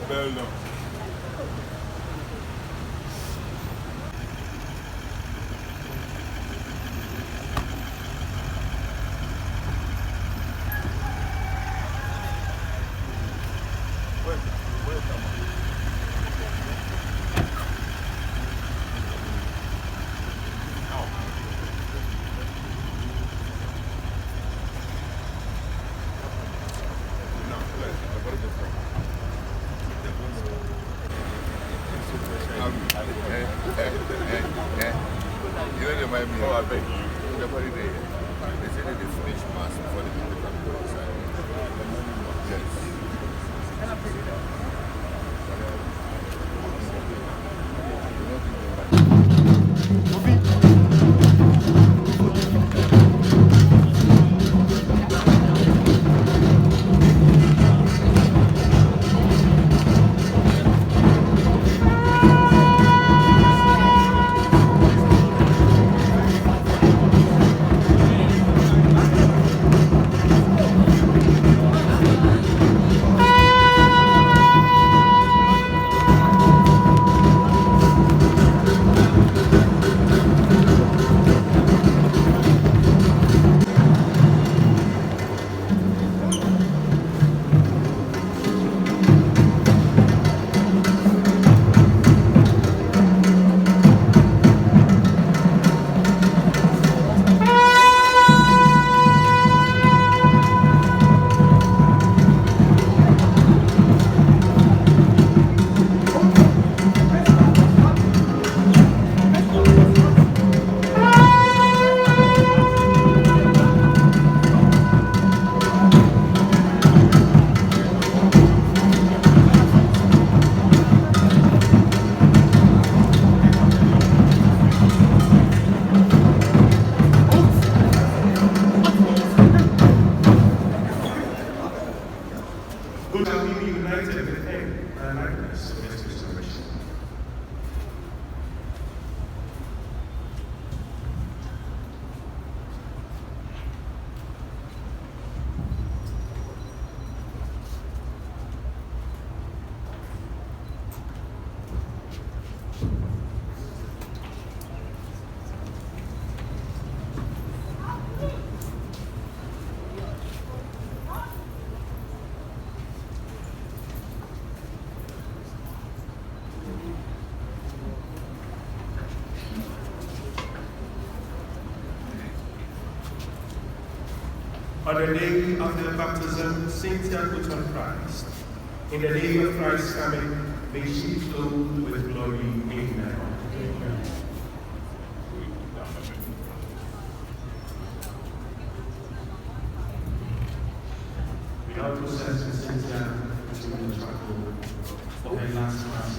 Bello. You know, remind me. Oh, I beg you. The body day. They say that they finish mass before the people come to outside. Who shall we be united with him and likeness of his resurrection? On the day of the baptism, Cynthia put on Christ. In the day of Christ's coming, may she flow with glory. Amen. We now process Cynthia to the chapel for her last mass.